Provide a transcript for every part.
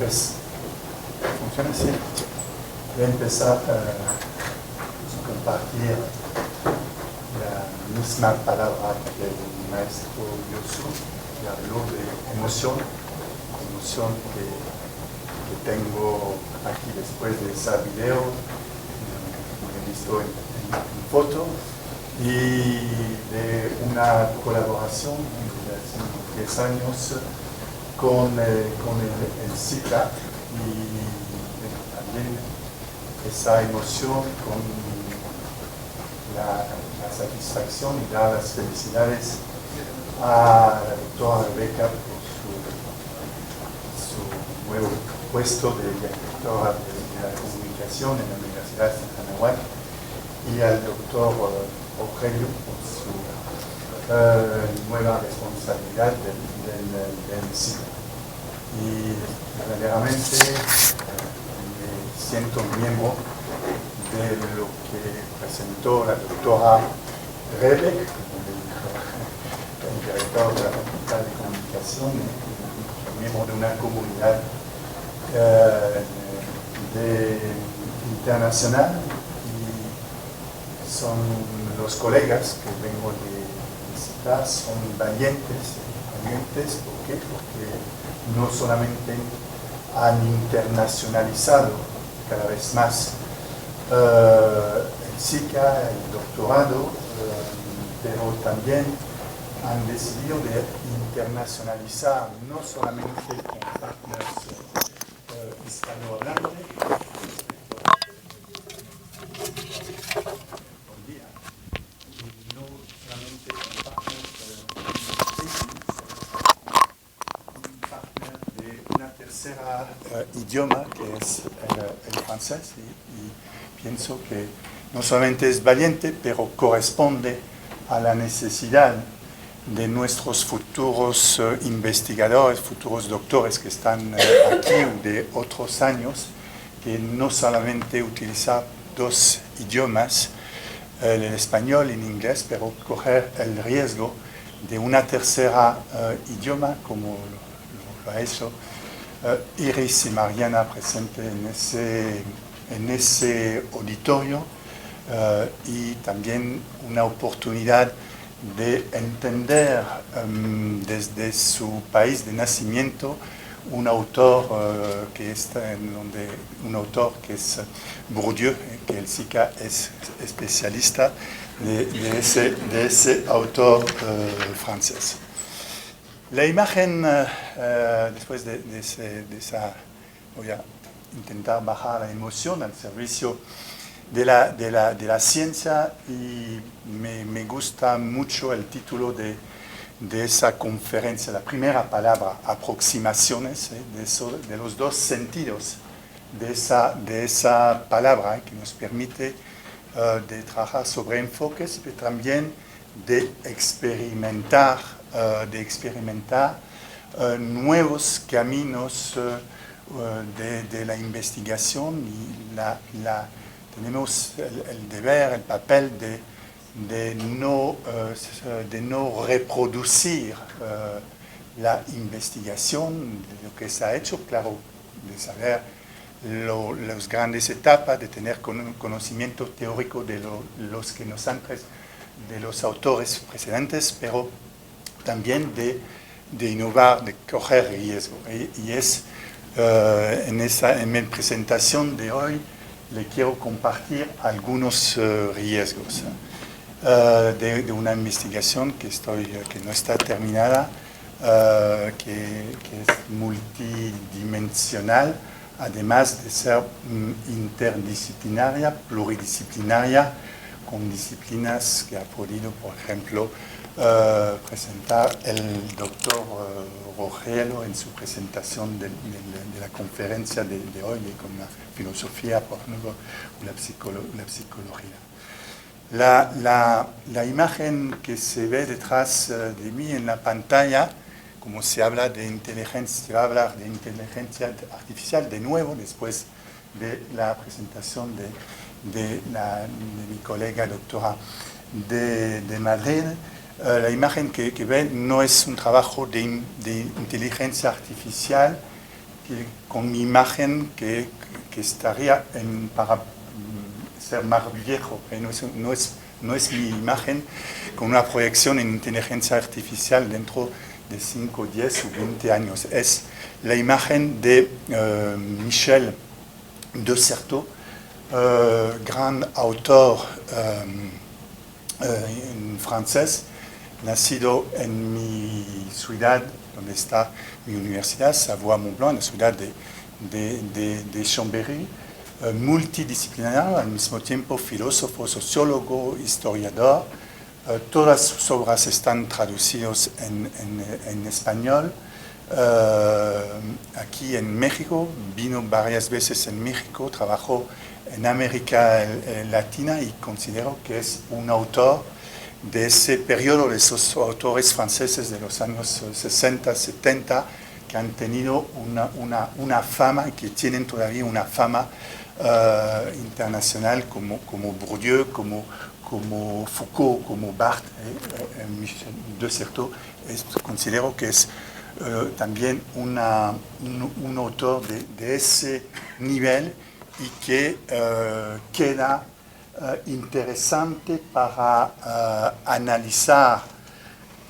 funciona así. Voy a empezar a compartir la misma palabra que el maestro Yosu, que habló de emoción que tengo aquí después de ese video, he visto en foto, y de una colaboración de hace 10 años con el SICA, y también esa emoción con la satisfacción y dar las felicidades a la doctora Rebeca por su nuevo puesto de directora de la comunicación en la Universidad de Anahuac, y al doctor Rogelio por su nueva responsabilidad del SICA. Y verdaderamente me siento miembro de lo que presentó la doctora Rebeck, el director de la Facultad de Comunicación, miembro de una comunidad internacional, y son los colegas que vengo de visitar, son valientes. ¿Por qué? Porque no solamente han internacionalizado cada vez más el SICA, el doctorado, pero también han decidido de internacionalizar no solamente con partners hispanohablantes, y no solamente con partners de una tercera idioma, que es el francés, y pienso que no solamente es valiente, pero corresponde a la necesidad de nuestros futuros investigadores, futuros doctores que están aquí o de otros años, que no solamente utilizar dos idiomas, el español y el inglés, pero coger el riesgo de una tercera idioma, como lo ha hecho Iris y Mariana presente en ese auditorio, y también una oportunidad de entender desde su país de nacimiento un autor que es Bourdieu, que el SICA es especialista de ese autor francés. La imagen, después de esa, voy a intentar bajar la emoción al servicio de la ciencia, y me gusta mucho el título de esa conferencia, la primera palabra, aproximaciones, de los dos sentidos de esa palabra, que nos permite de trabajar sobre enfoques, pero también de experimentar nuevos caminos de la investigación, y tenemos el deber, el papel de no reproducir la investigación, de lo que se ha hecho, claro, de saber las grandes etapas, de tener conocimiento teórico de los autores precedentes, pero también de innovar, de coger riesgo. Y es en mi presentación de hoy le quiero compartir algunos riesgos de una investigación que no está terminada, que es multidimensional, además de ser interdisciplinaria, pluridisciplinaria, con disciplinas que ha podido, por ejemplo, presentar el doctor Rogelio en su presentación de la conferencia de hoy, con la filosofía, por ejemplo, o la psicología. La imagen que se ve detrás de mí en la pantalla, como se habla de inteligencia, se va a hablar de inteligencia artificial de nuevo, después de la presentación de mi colega doctora de Madrid. La imagen que ven no es un trabajo de inteligencia artificial con mi imagen que estaría para ser más viejo, no es mi imagen, con una proyección en inteligencia artificial dentro de 5, 10 o 20 años. Es la imagen de Michel de Certeau, gran autor francés, nacido en mi ciudad, donde está mi universidad, Savoie-Mont-Blanc, en la ciudad de Chambéry, multidisciplinario, al mismo tiempo filósofo, sociólogo, historiador. Todas sus obras están traducidas en español. Aquí en México, vino varias veces en México, trabajó en América Latina y considero que es un autor de ese periodo, de esos autores franceses de los años 60, 70, que han tenido una fama y que tienen todavía una fama internacional, como Bourdieu, como Foucault, como Barthes, Michel de Certeau. Considero que es también un autor de ese nivel y que queda interesante para analizar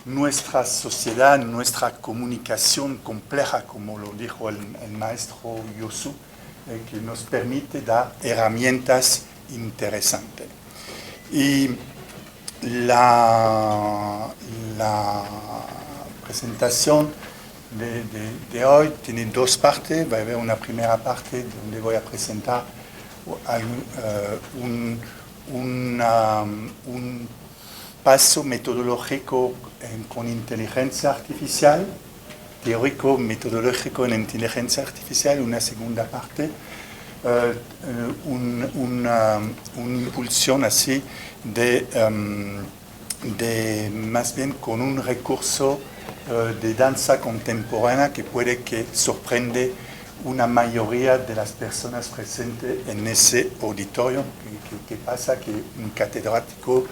nuestra sociedad, nuestra comunicación compleja, como lo dijo el maestro Yosu, que nos permite dar herramientas interesantes. Y la presentación de hoy tiene dos partes. Va a haber una primera parte donde voy a presentar un paso metodológico con inteligencia artificial, teórico metodológico en inteligencia artificial, una segunda parte, una impulsión así de más bien con un recurso de danza contemporánea que puede que sorprende una mayoría de las personas presentes en ese auditorio. ¿Qué pasa? Que un catedrático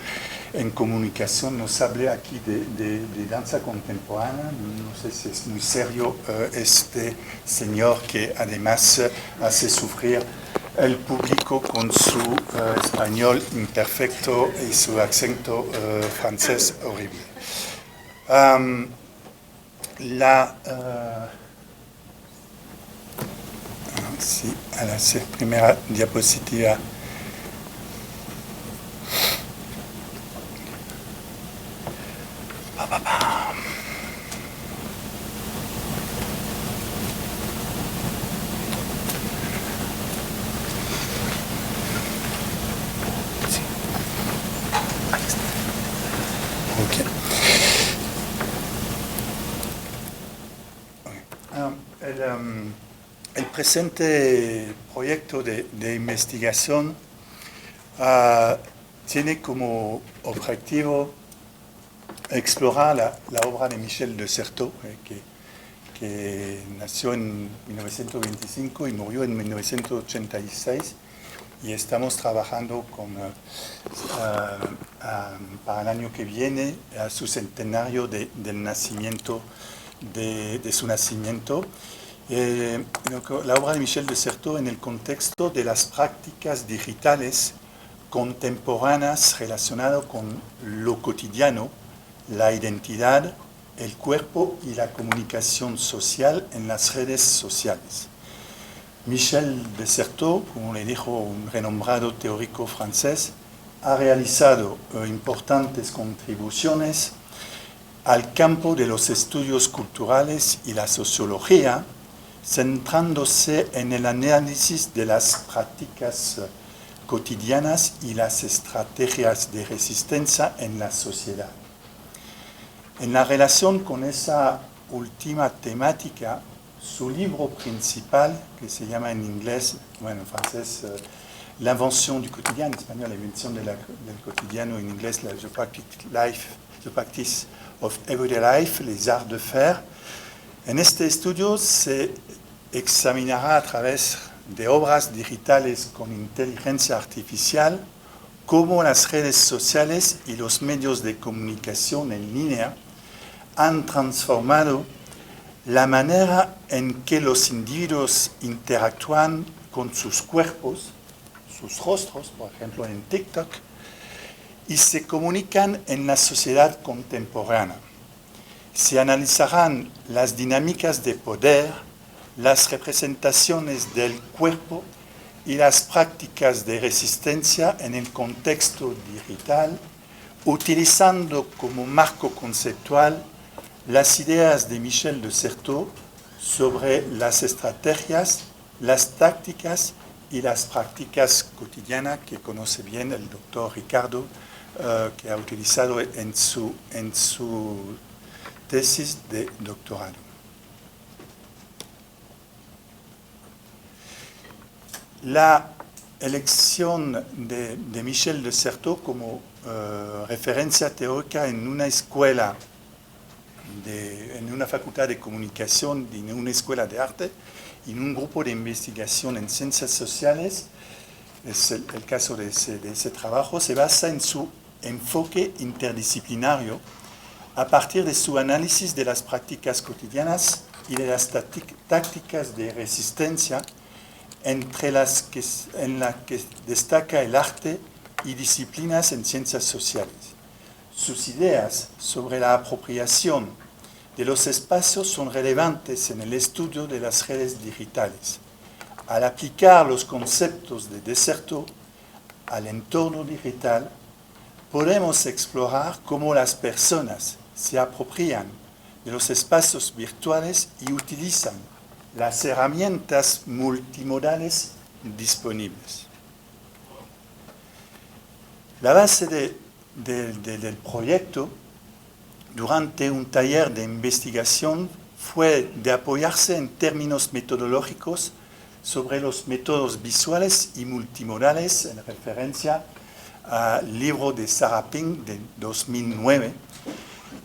en comunicación nos hable aquí de danza contemporánea. No sé si es muy serio este señor que además hace sufrir el público con su español imperfecto y su acento francés horrible. Sí, a la primera diapositiva. Sí. Ahí está. Okay. El presente proyecto de investigación tiene como objetivo explorar la obra de Michel de Certeau, que nació en 1925 y murió en 1986, y estamos trabajando para el año que viene a su centenario del nacimiento, de su nacimiento. La obra de Michel de Certeau en el contexto de las prácticas digitales contemporáneas relacionadas con lo cotidiano, la identidad, el cuerpo y la comunicación social en las redes sociales. Michel de Certeau, como le dijo un renombrado teórico francés, ha realizado importantes contribuciones al campo de los estudios culturales y la sociología, centrándose en el análisis de las prácticas cotidianas y las estrategias de resistencia en la sociedad. En la relación con esa última temática, su libro principal, que se llama en inglés, bueno, en francés, L'invention du quotidien, en español, la invención del cotidiano, en inglés, The Practice of Everyday Life, les arts de faire. En este estudio se examinará a través de obras digitales con inteligencia artificial cómo las redes sociales y los medios de comunicación en línea han transformado la manera en que los individuos interactúan con sus cuerpos, sus rostros, por ejemplo en TikTok, y se comunican en la sociedad contemporánea. Se analizarán las dinámicas de poder, las representaciones del cuerpo y las prácticas de resistencia en el contexto digital, utilizando como marco conceptual las ideas de Michel de Certeau sobre las estrategias, las tácticas y las prácticas cotidianas que conoce bien el doctor Ricardo, que ha utilizado en su tesis de doctorado. La elección de Michel de Certeau como referencia teórica en una escuela, en una facultad de comunicación, en una escuela de arte, en un grupo de investigación en ciencias sociales, es el caso de ese trabajo, se basa en su enfoque interdisciplinario a partir de su análisis de las prácticas cotidianas y de las tácticas de resistencia en las que destaca el arte y disciplinas en ciencias sociales. Sus ideas sobre la apropiación de los espacios son relevantes en el estudio de las redes digitales. Al aplicar los conceptos de Certeau al entorno digital, podemos explorar cómo las personas se apropian de los espacios virtuales y utilizan las herramientas multimodales disponibles. La base del proyecto durante un taller de investigación fue de apoyarse en términos metodológicos sobre los métodos visuales y multimodales en referencia al libro de Sarah Pink de 2009,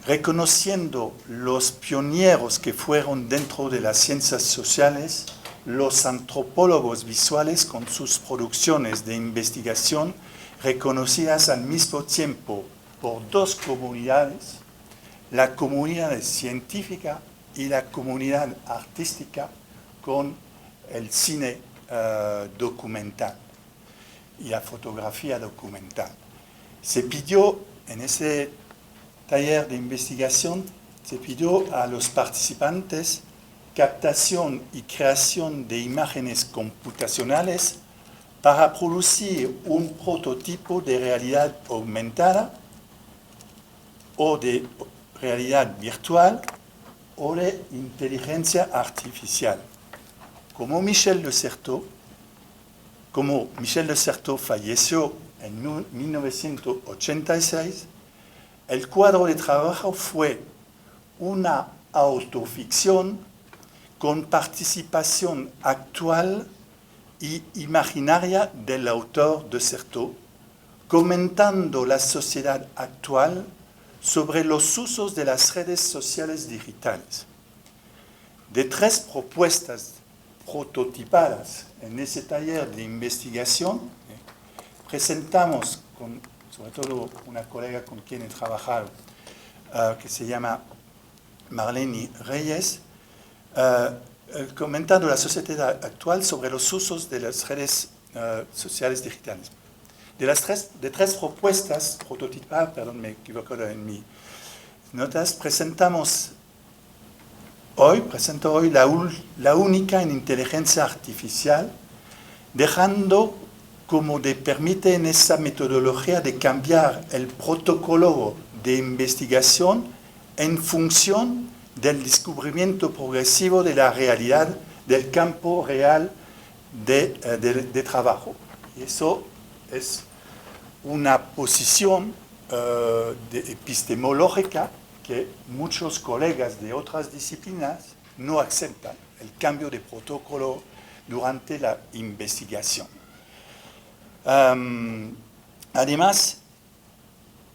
reconociendo los pioneros que fueron dentro de las ciencias sociales, los antropólogos visuales con sus producciones de investigación reconocidas al mismo tiempo por dos comunidades, la comunidad científica y la comunidad artística con el cine documental y la fotografía documental. Se pidió en ese taller de investigación, se pidió a los participantes captación y creación de imágenes computacionales para producir un prototipo de realidad aumentada o de realidad virtual o de inteligencia artificial. Como Michel de Certeau falleció en 1986, el cuadro de trabajo fue una autoficción con participación actual y imaginaria del autor de Certeau, comentando la sociedad actual sobre los usos de las redes sociales digitales. De tres propuestas prototipadas en ese taller de investigación, presentamos, sobre todo una colega con quien he trabajado, que se llama Marlene Reyes, comentando la sociedad actual sobre los usos de las redes sociales digitales. De tres propuestas prototipadas, perdón, me equivoco en mis notas, presento hoy la única en inteligencia artificial, dejando como permite en esa metodología de cambiar el protocolo de investigación en función del descubrimiento progresivo de la realidad del campo real de trabajo. Y eso es una posición epistemológica que muchos colegas de otras disciplinas no aceptan, el cambio de protocolo durante la investigación. Además,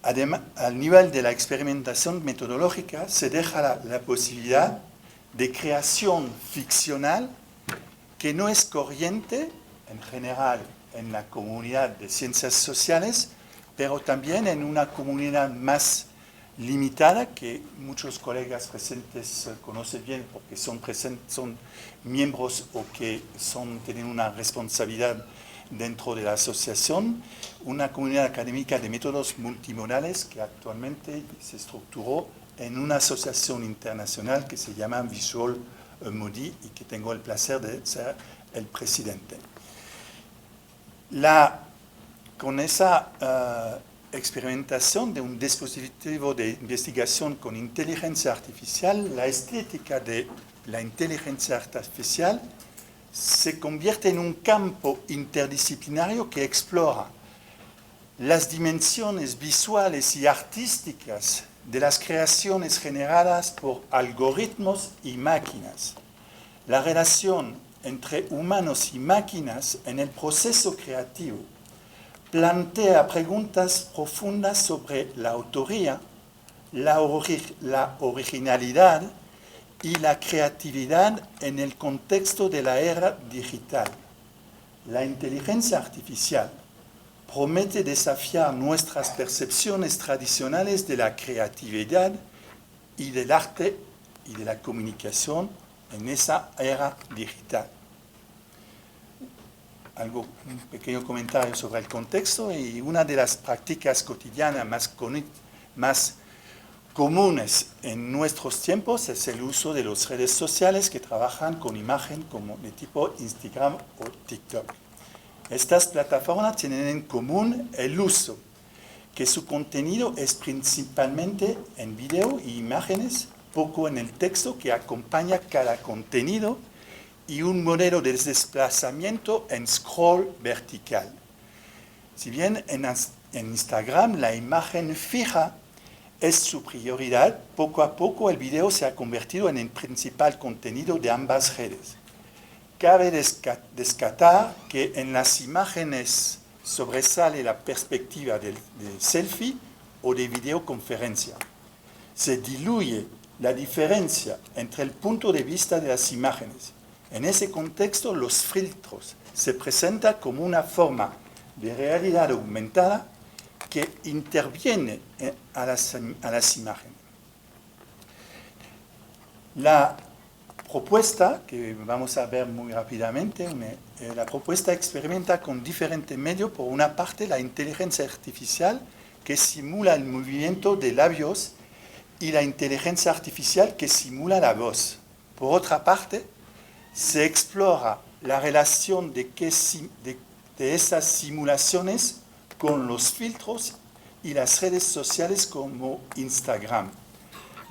al nivel de la experimentación metodológica se deja la posibilidad de creación ficcional que no es corriente en general en la comunidad de ciencias sociales, pero también en una comunidad más limitada, que muchos colegas presentes conocen bien porque son miembros o que tienen una responsabilidad dentro de la asociación, una comunidad académica de métodos multimodales que actualmente se estructuró en una asociación internacional que se llama Visual Modi y que tengo el placer de ser el presidente. Con esa experimentación de un dispositivo de investigación con inteligencia artificial, la estética de la inteligencia artificial se convierte en un campo interdisciplinario que explora las dimensiones visuales y artísticas de las creaciones generadas por algoritmos y máquinas, la relación entre humanos y máquinas en el proceso creativo, plantea preguntas profundas sobre la autoría, la originalidad y la creatividad en el contexto de la era digital. La inteligencia artificial promete desafiar nuestras percepciones tradicionales de la creatividad y del arte y de la comunicación en esa era digital. Un pequeño comentario sobre el contexto, y una de las prácticas cotidianas más comunes en nuestros tiempos es el uso de las redes sociales que trabajan con imagen como de tipo Instagram o TikTok. Estas plataformas tienen en común el uso, que su contenido es principalmente en video y imágenes, poco en el texto que acompaña cada contenido, y un modelo de desplazamiento en scroll vertical. Si bien en Instagram la imagen fija es su prioridad, poco a poco el video se ha convertido en el principal contenido de ambas redes. Cabe destacar que en las imágenes sobresale la perspectiva de selfie o de videoconferencia. Se diluye la diferencia entre el punto de vista de las imágenes. En ese contexto, los filtros se presentan como una forma de realidad aumentada que interviene a las imágenes. La propuesta, que vamos a ver muy rápidamente, la propuesta experimenta con diferentes medios. Por una parte, la inteligencia artificial que simula el movimiento de labios y la inteligencia artificial que simula la voz. Por otra parte, se explora la relación de esas simulaciones con los filtros y las redes sociales como Instagram.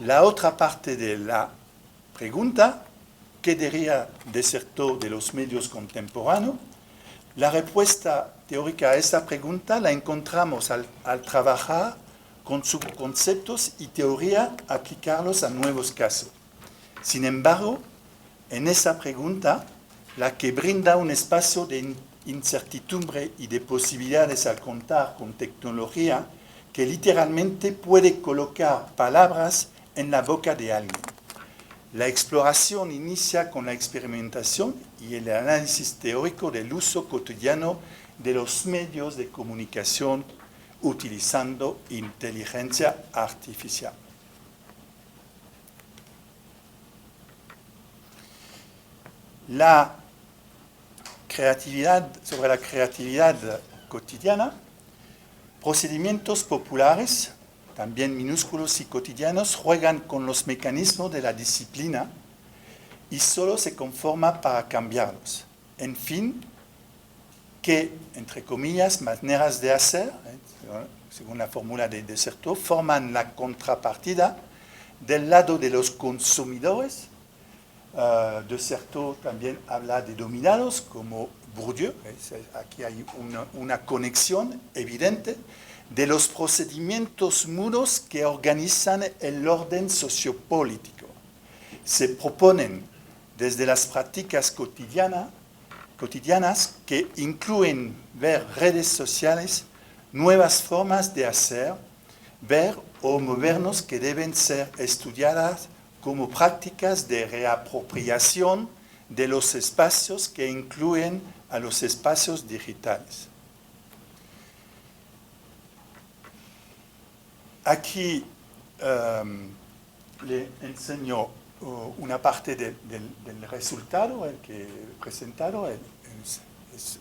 La otra parte de la pregunta, ¿qué debería de ser todo de los medios contemporáneos? La respuesta teórica a esta pregunta la encontramos al trabajar con sus conceptos y teoría, aplicarlos a nuevos casos. Sin embargo, en esa pregunta, la que brinda un espacio de incertidumbre y de posibilidades al contar con tecnología que literalmente puede colocar palabras en la boca de alguien. La exploración inicia con la experimentación y el análisis teórico del uso cotidiano de los medios de comunicación utilizando inteligencia artificial. Sobre la creatividad cotidiana, procedimientos populares, también minúsculos y cotidianos, juegan con los mecanismos de la disciplina y solo se conforma para cambiarlos. En fin, que, entre comillas, maneras de hacer, según la fórmula de Desserteau, forman la contrapartida del lado de los consumidores. Desserteau también habla de dominados, como Bourdieu. Aquí hay una conexión evidente de los procedimientos mudos que organizan el orden sociopolítico. Se proponen desde las prácticas cotidianas que incluyen ver redes sociales, nuevas formas de hacer, ver o movernos que deben ser estudiadas como prácticas de reapropiación de los espacios que incluyen a los espacios digitales. Aquí le enseño una parte del resultado, el que he presentado, es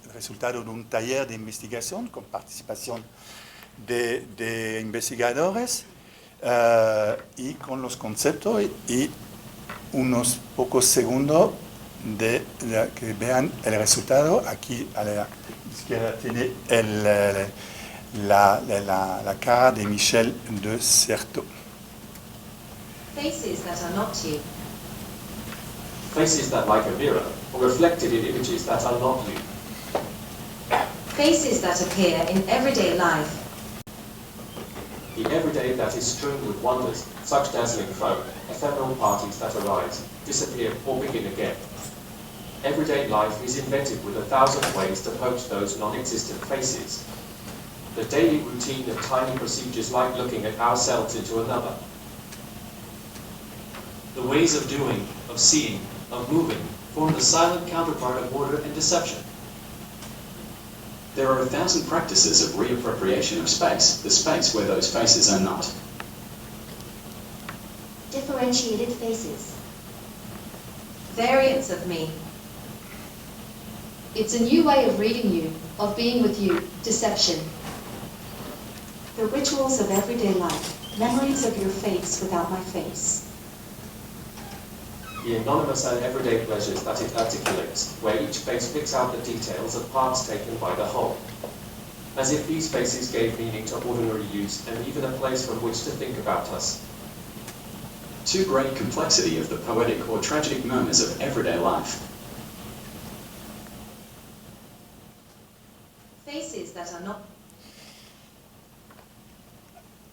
el resultado de un taller de investigación con participación de investigadores y con los conceptos y unos pocos segundos de que vean el resultado. Aquí a la izquierda tiene la cara de Michel de Certeau. Faces that are not you. Faces that, like a mirror, are reflected in images that are not you. Faces that appear in everyday life. The everyday that is strewn with wonders, such dazzling folk, ephemeral parties that arise, disappear, or begin again. Everyday life is invented with 1,000 ways to poach those non-existent faces. The daily routine of tiny procedures like looking at ourselves into another. The ways of doing, of seeing, of moving, form the silent counterpart of order and deception. There are 1,000 practices of reappropriation of space, the space where those faces are not. Differentiated faces. Variants of me. It's a new way of reading you, of being with you, deception. The rituals of everyday life, memories of your face without my face. The anonymous and everyday pleasures that it articulates, where each face picks out the details of parts taken by the whole. As if these faces gave meaning to ordinary use and even a place from which to think about us. Too great complexity of the poetic or tragic murmurs of everyday life. Faces that are not.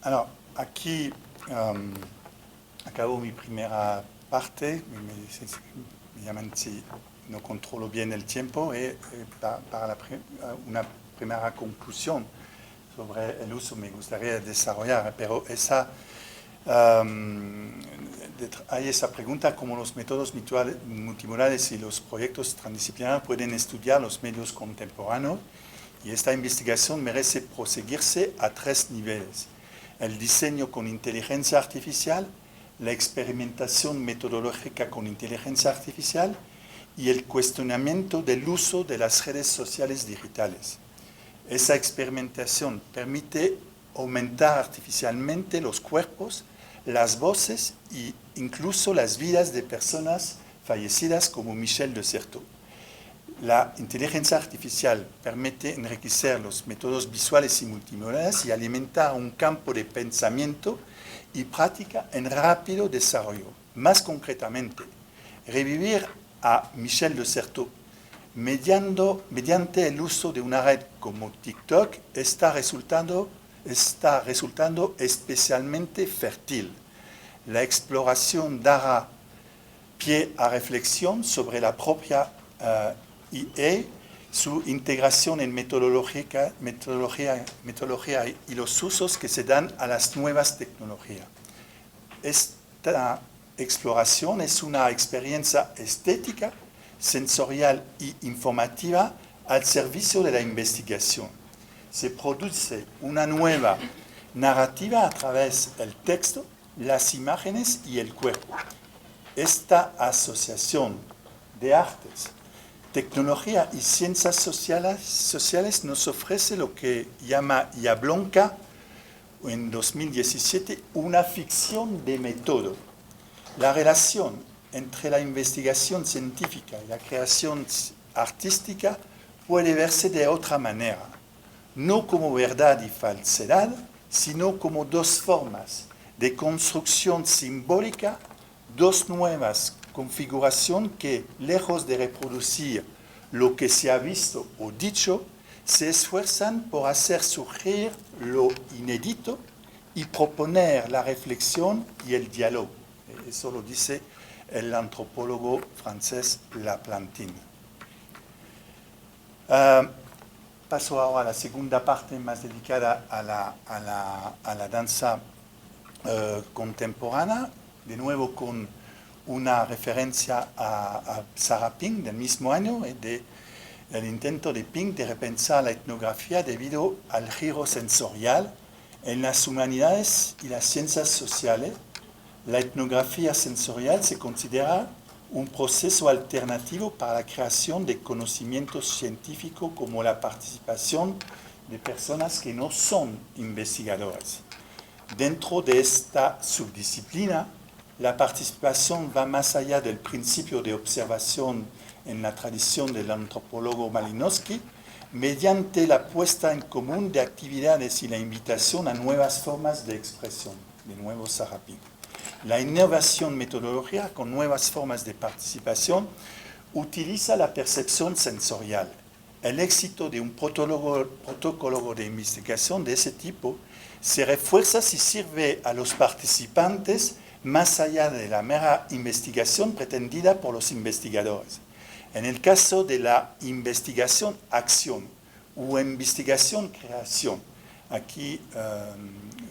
Alors, aquí acabo mi primera parte, me llaman si no controlo bien el tiempo, y para una primera conclusión sobre el uso me gustaría desarrollar, pero hay esa pregunta cómo los métodos multimodales y los proyectos transdisciplinarios pueden estudiar los medios contemporáneos, y esta investigación merece proseguirse a 3 niveles: el diseño con inteligencia artificial, la experimentación metodológica con inteligencia artificial y el cuestionamiento del uso de las redes sociales digitales. Esa experimentación permite aumentar artificialmente los cuerpos, las voces e incluso las vidas de personas fallecidas como Michel de Certeau. La inteligencia artificial permite enriquecer los métodos visuales y multimodales y alimentar un campo de pensamiento y práctica en rápido desarrollo. Más concretamente, revivir a Michel de Certeau mediante el uso de una red como TikTok está resultando especialmente fértil. La exploración dará pie a reflexión sobre la propia IA, su integración en metodología y los usos que se dan a las nuevas tecnologías. Esta exploración es una experiencia estética, sensorial y informativa al servicio de la investigación. Se produce una nueva narrativa a través del texto, las imágenes y el cuerpo. Esta asociación de artes, tecnología y ciencias sociales nos ofrece lo que llama Jablonka en 2017 una ficción de método. La relación entre la investigación científica y la creación artística puede verse de otra manera, no como verdad y falsedad, sino como 2 formas de construcción simbólica, 2 nuevas configuración que, lejos de reproducir lo que se ha visto o dicho, se esfuerzan por hacer surgir lo inédito y proponer la reflexión y el diálogo. Eso lo dice el antropólogo francés Laplantin. Paso ahora a la segunda parte más dedicada a la danza contemporánea, de nuevo con una referencia a Sarah Pink del mismo año, del intento de Pink de repensar la etnografía debido al giro sensorial En las humanidades y las ciencias sociales, la etnografía sensorial se considera un proceso alternativo para la creación de conocimiento científico como la participación de personas que no son investigadoras. Dentro de esta subdisciplina, la participación va más allá del principio de observación en la tradición del antropólogo Malinowski, mediante la puesta en común de actividades y la invitación a nuevas formas de expresión, de nuevo Sarrapin. La innovación metodológica con nuevas formas de participación utiliza la percepción sensorial. El éxito de un protocolo de investigación de ese tipo se refuerza si sirve a los participantes más allá de la mera investigación pretendida por los investigadores. En el caso de la investigación-acción o investigación-creación, aquí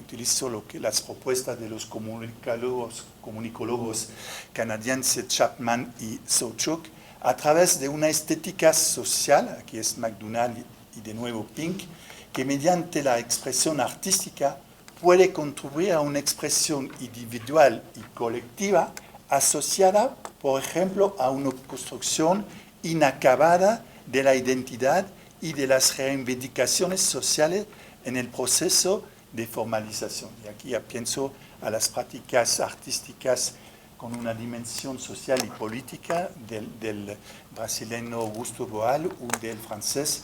utilizo las propuestas de los comunicólogos canadienses Chapman y Sawchuk, a través de una estética social, aquí es McDonald y de nuevo Pink, que mediante la expresión artística puede contribuir a una expresión individual y colectiva asociada, por ejemplo, a una construcción inacabada de la identidad y de las reivindicaciones sociales en el proceso de formalización. Y aquí ya pienso a las prácticas artísticas con una dimensión social y política del brasileño Augusto Boal o del francés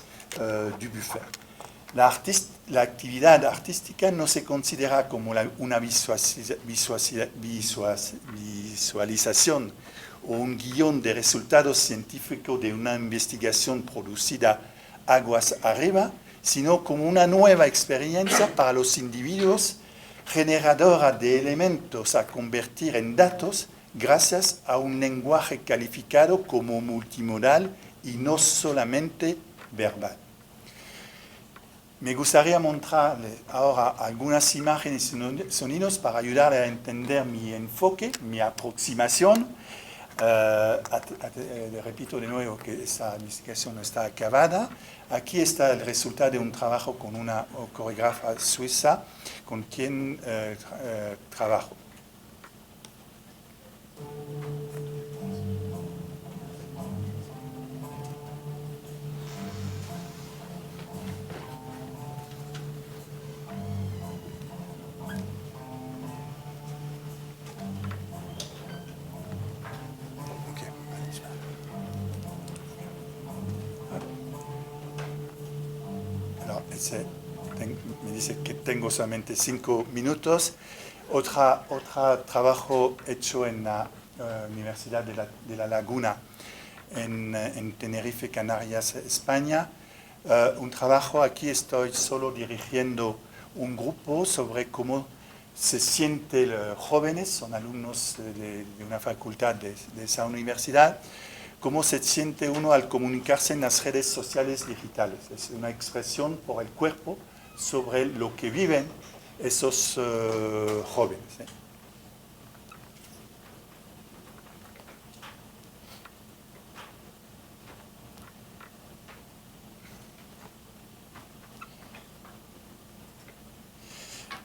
Dubuffet. La actividad artística no se considera como una visualización o un guión de resultados científicos de una investigación producida aguas arriba, sino como una nueva experiencia para los individuos generadora de elementos a convertir en datos gracias a un lenguaje calificado como multimodal y no solamente verbal. Me gustaría mostrarle ahora algunas imágenes y sonidos para ayudarle a entender mi enfoque, mi aproximación. Repito de nuevo que esta investigación no está acabada. Aquí está el resultado de un trabajo con una coreógrafa suiza con quien trabajo. Me dice que tengo solamente 5 minutos. Otro trabajo hecho en la Universidad de la Laguna, en Tenerife, Canarias, España. Un trabajo, aquí estoy solo dirigiendo un grupo sobre cómo se sienten los jóvenes, son alumnos de una facultad de esa universidad, cómo se siente uno al comunicarse en las redes sociales digitales. Es una expresión por el cuerpo sobre lo que viven esos jóvenes.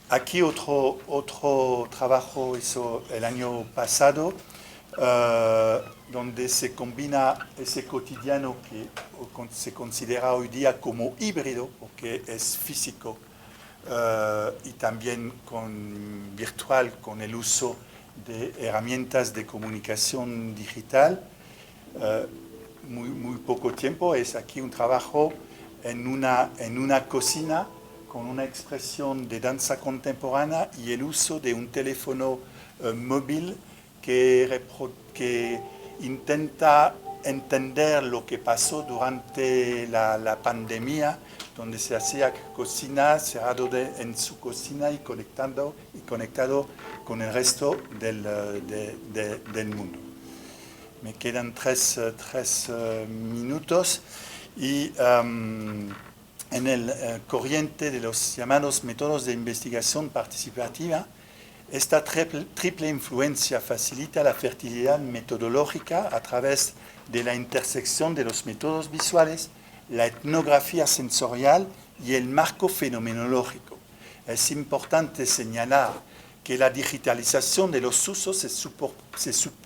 Aquí otro trabajo hizo el año pasado, donde se combina ese cotidiano que se considera hoy día como híbrido, porque es físico, y también virtual, con el uso de herramientas de comunicación digital. Muy poco tiempo, es aquí un trabajo en una cocina con una expresión de danza contemporánea y el uso de un teléfono móvil que intenta entender lo que pasó durante la pandemia, donde se hacía cocina cerrado en su cocina y conectado con el resto del mundo. Me quedan tres minutos y en el corriente de los llamados métodos de investigación participativa, esta triple influencia facilita la fertilidad metodológica a través de la intersección de los métodos visuales, la etnografía sensorial y el marco fenomenológico. es importante señalar que la digitalización de los usos se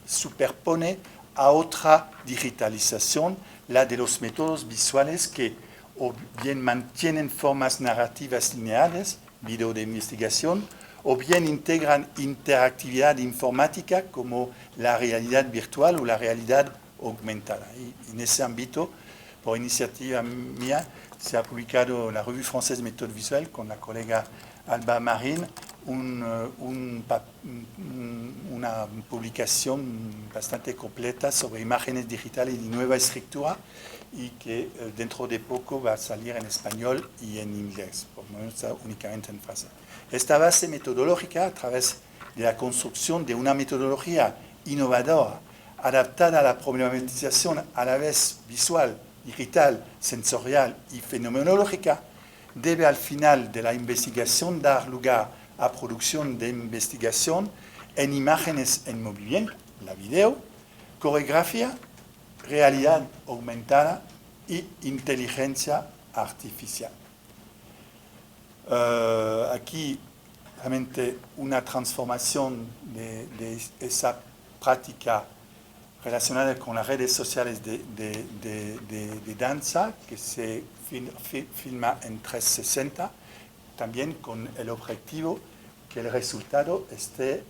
superpone a otra digitalización, la de los métodos visuales que o bien mantienen formas narrativas lineales, video de investigación, o bien integran interactividad informática como la realidad virtual o la realidad aumentada. Y en ese ámbito, por iniciativa mía, se ha publicado en la Revue Française Méthode Visuelle con la colega Alba Marín una publicación bastante completa sobre imágenes digitales y nueva escritura y que dentro de poco va a salir en español y en inglés, por lo menos únicamente en francés. Esta base metodológica, a través de la construcción de una metodología innovadora, adaptada a la problematización a la vez visual, digital, sensorial y fenomenológica, debe al final de la investigación dar lugar a producción de investigación en imágenes en movimiento, la video, coreografía, realidad aumentada y inteligencia artificial. Aquí realmente una transformación de esa práctica relacionada con las redes sociales de danza que se filma en 360, también con el objetivo que el resultado esté,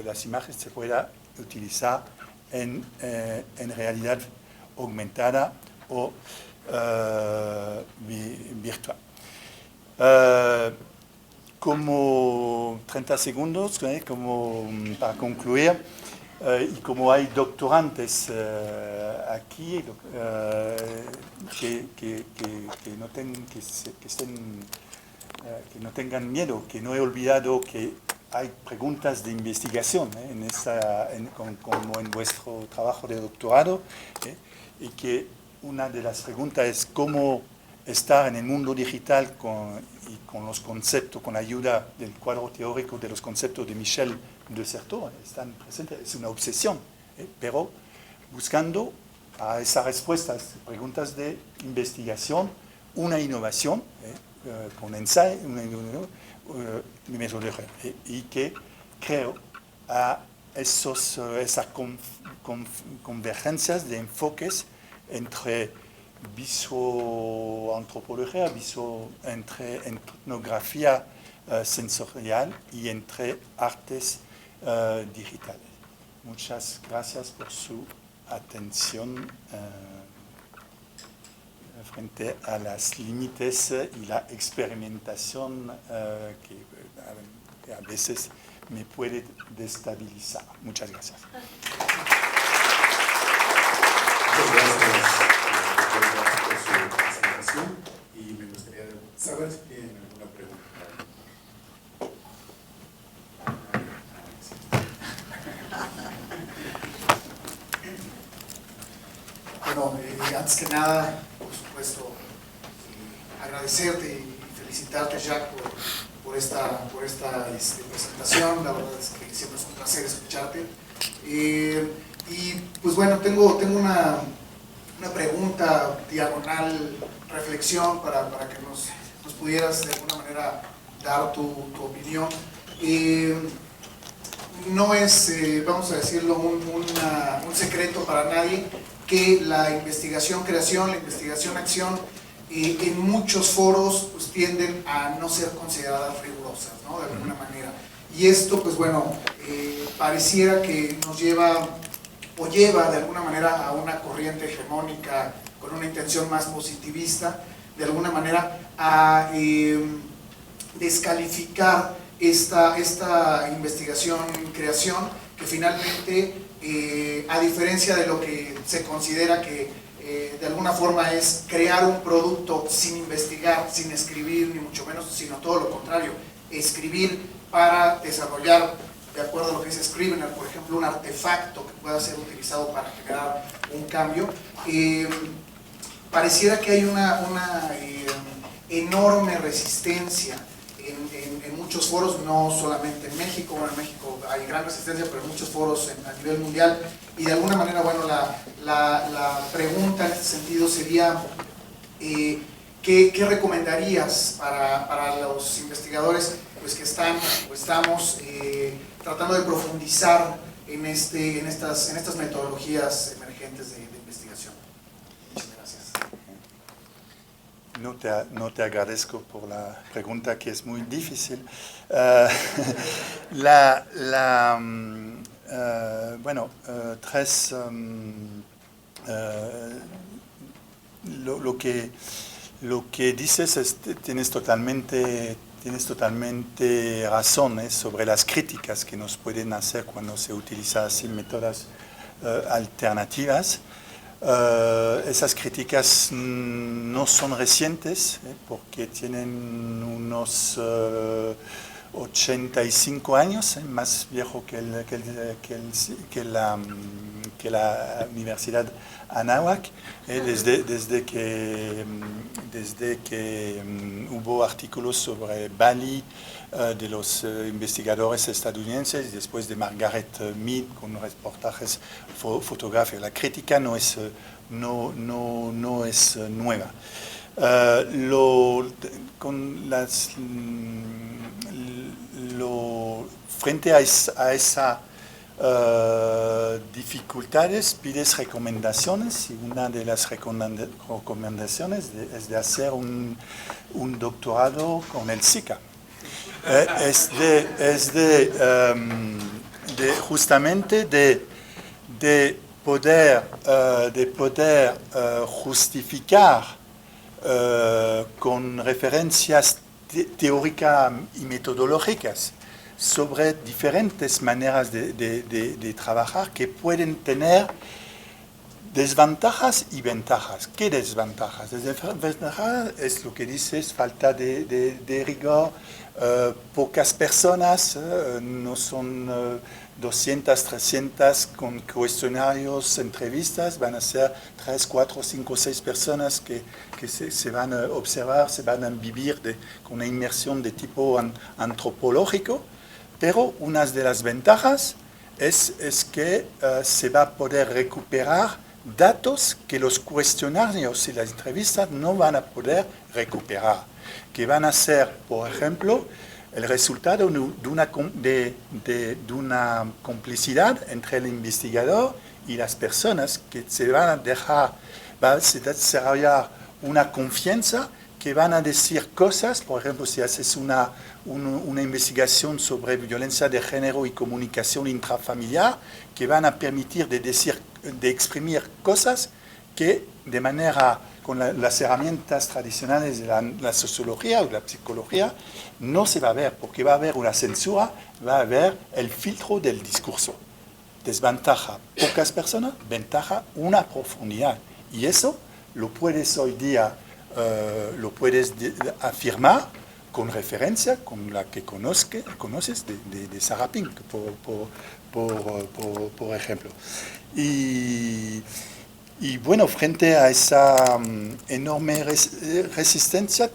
las imágenes se puedan utilizar en realidad aumentada o virtual. Como 30 segundos, como para concluir, y como hay doctorantes aquí que no tengan miedo, que no he olvidado que hay preguntas de investigación como en vuestro trabajo de doctorado, y que una de las preguntas es cómo estar en el mundo digital con los conceptos, con ayuda del cuadro teórico de los conceptos de Michel de Certeau, están presentes, es una obsesión, pero buscando a esa respuesta, a esas preguntas de investigación, una innovación, con ensayo, y que creo a esas convergencias de enfoques entre visoantropología, entre etnografía sensorial y entre artes digitales. Muchas gracias por su atención frente a los límites y la experimentación que a veces me puede destabilizar. Muchas gracias. Muchas gracias por su presentación y me gustaría saber si tienen alguna pregunta. Bueno, antes que nada, por supuesto, agradecerte y felicitarte, Jacques, por esta presentación. La verdad es que siempre es un placer escucharte. Y pues bueno, tengo una pregunta, diagonal, reflexión para que nos pudieras de alguna manera dar tu opinión. No es, vamos a decirlo, un secreto para nadie que la investigación-creación, la investigación-acción, en muchos foros pues, tienden a no ser consideradas rigurosas, ¿no? De alguna manera. Y esto, pues bueno, pareciera que nos lleva de alguna manera a una corriente hegemónica con una intención más positivista, de alguna manera a descalificar esta investigación-creación que finalmente, a diferencia de lo que se considera que de alguna forma es crear un producto sin investigar, sin escribir, ni mucho menos, sino todo lo contrario, escribir para desarrollar, de acuerdo a lo que dice Scrivener, por ejemplo, un artefacto que pueda ser utilizado para generar un cambio. Pareciera que hay una enorme resistencia en muchos foros, no solamente en México. Bueno, en México hay gran resistencia, pero en muchos foros a nivel mundial, y de alguna manera, bueno, la pregunta en este sentido sería, ¿qué recomendarías para los investigadores pues, que están o estamos tratando de profundizar en estas metodologías emergentes de investigación? Muchas gracias. No te agradezco por la pregunta, que es muy difícil. Lo que dices tienes totalmente razón sobre las críticas que nos pueden hacer cuando se utilizan así métodos alternativas. Esas críticas no son recientes, porque tienen unos 85 años, más viejo que la Universidad Anáhuac, desde que hubo artículos sobre Bali de los investigadores estadounidenses, después de Margaret Mead con reportajes fotográficos. La crítica no es nueva. Frente a esa dificultades, pides recomendaciones, y una de las recomendaciones es de hacer un doctorado con el SICA. Justamente de poder justificar con referencias teóricas y metodológicas sobre diferentes maneras de trabajar que pueden tener desventajas y ventajas. ¿Qué desventajas? Desventajas es lo que dices, falta de rigor, pocas personas, no son 200, 300 con cuestionarios, entrevistas, van a ser 3, 4, 5, 6 personas que se van a observar, se van a vivir con una inmersión de tipo antropológico. Pero una de las ventajas es que se va a poder recuperar datos que los cuestionarios y las entrevistas no van a poder recuperar, que van a ser, por ejemplo, el resultado de una complicidad entre el investigador y las personas, que se van a dejar, va a desarrollar una confianza, que van a decir cosas. Por ejemplo, si haces una investigación sobre violencia de género y comunicación intrafamiliar, que van a permitir de exprimir cosas que de manera, con las herramientas tradicionales de la sociología o la psicología, no se va a ver, porque va a haber una censura, va a haber el filtro del discurso. Desventaja, pocas personas; ventaja, una profundidad. Y eso lo puedes hoy día afirmar con referencia con la que conoces de Sarah Pink, por ejemplo. Y bueno, frente a esa enorme resistencia,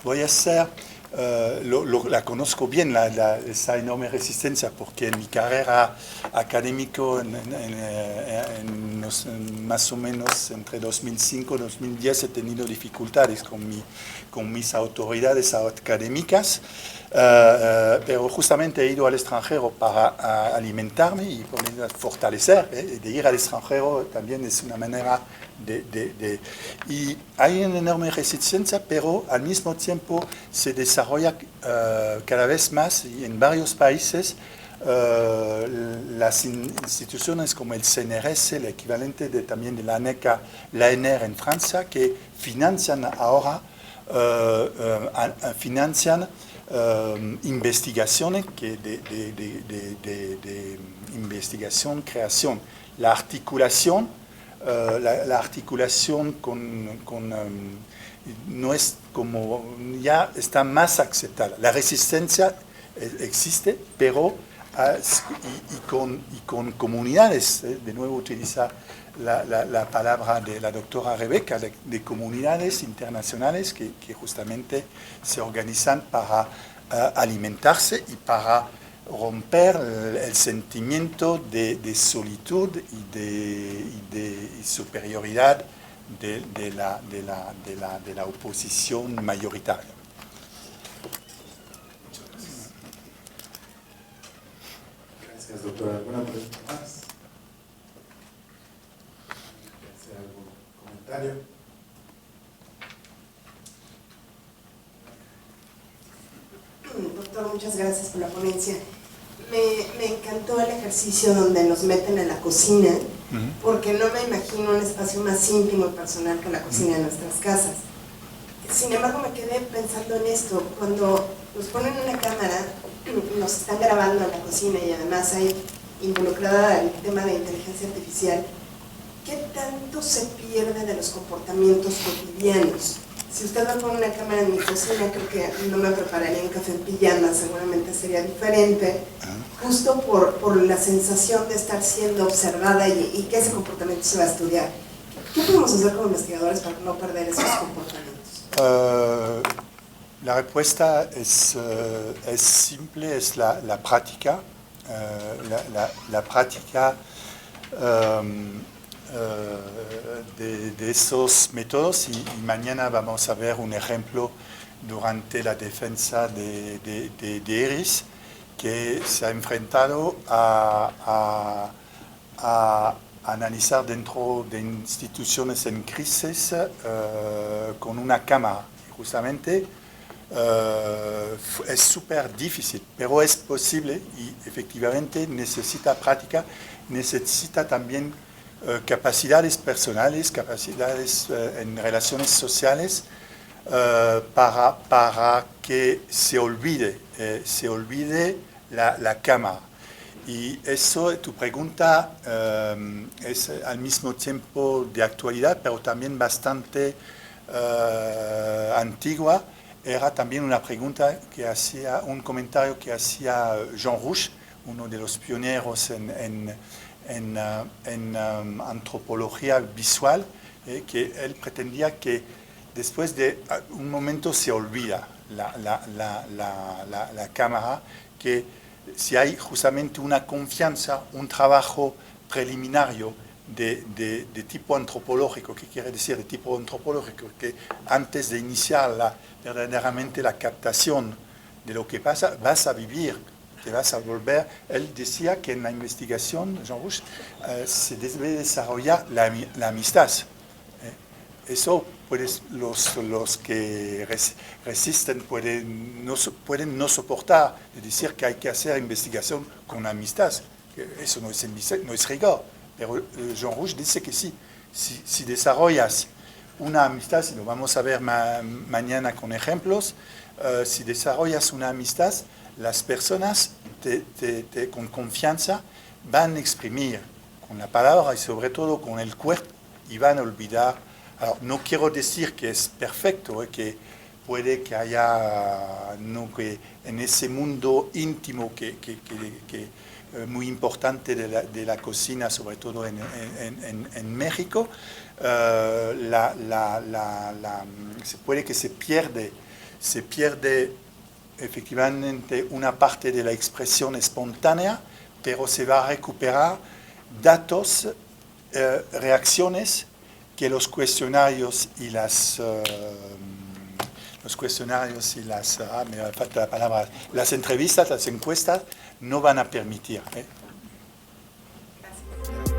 voy a hacer, la conozco bien, esa enorme resistencia, porque en mi carrera académica, más o menos entre 2005 y 2010, he tenido dificultades con mis autoridades académicas, pero justamente he ido al extranjero para alimentarme y para fortalecer. De ir al extranjero también es una manera y hay una enorme resistencia, pero al mismo tiempo se desarrolla cada vez más, y en varios países las instituciones como el CNRS, el equivalente también de la ANECA, la ENER en Francia, que financian ahora investigaciones de investigación, creación, la articulación no es como, ya está más aceptada. La resistencia existe, pero con comunidades, de nuevo utilizar la palabra de la doctora Rebeca, de comunidades internacionales que justamente se organizan para alimentarse y para romper el sentimiento de solitud y superioridad de la oposición mayoritaria. Gracias, doctora. ¿Alguna pregunta más? ¿Hacer algún comentario? Doctor, muchas gracias por la ponencia. Me encantó el ejercicio donde nos meten en la cocina, porque no me imagino un espacio más íntimo y personal que la cocina de nuestras casas. Sin embargo, me quedé pensando en esto. Cuando nos ponen una cámara, nos están grabando en la cocina y además hay involucrada el tema de inteligencia artificial, ¿qué tanto se pierde de los comportamientos cotidianos? Si usted me pone una cámara en mi cocina, creo que no me prepararía un café en pijama, seguramente sería diferente, justo por la sensación de estar siendo observada y que ese comportamiento se va a estudiar. ¿Qué podemos hacer como investigadores para no perder esos comportamientos? La respuesta es simple, es la práctica. La práctica de esos métodos y mañana vamos a ver un ejemplo durante la defensa de Iris, que se ha enfrentado a analizar dentro de instituciones en crisis con una cámara. Justamente es súper difícil, pero es posible y efectivamente necesita práctica, necesita también capacidades personales, capacidades en relaciones sociales para que se olvide la cámara. Y eso, tu pregunta es al mismo tiempo de actualidad, pero también bastante antigua. Era también una pregunta que hacía, un comentario que hacía Jean Rouch, uno de los pioneros en antropología visual, que él pretendía que después de un momento se olvida la cámara, que si hay justamente una confianza, un trabajo preliminario de tipo antropológico, ¿qué quiere decir de tipo antropológico? Que antes de iniciar verdaderamente la captación de lo que pasa, vas a vivir, te vas a volver. Él decía que en la investigación, Jean Rouch, se debe desarrollar la amistad. Eso los que resisten pueden no soportar, es decir, que hay que hacer investigación con amistad. Eso no es rigor. Pero Jean Rouch dice que sí, si desarrollas una amistad, y lo vamos a ver mañana con ejemplos, si desarrollas una amistad, las personas con confianza van a exprimir con la palabra y sobre todo con el cuerpo y van a olvidar. Alors, no quiero decir que es perfecto, que puede que haya que en ese mundo íntimo que muy importante de la cocina, sobre todo en México, se puede que se pierde efectivamente una parte de la expresión espontánea, pero se va a recuperar datos, reacciones que los cuestionarios y las me falta la palabra, las entrevistas, las encuestas no van a permitir. Gracias.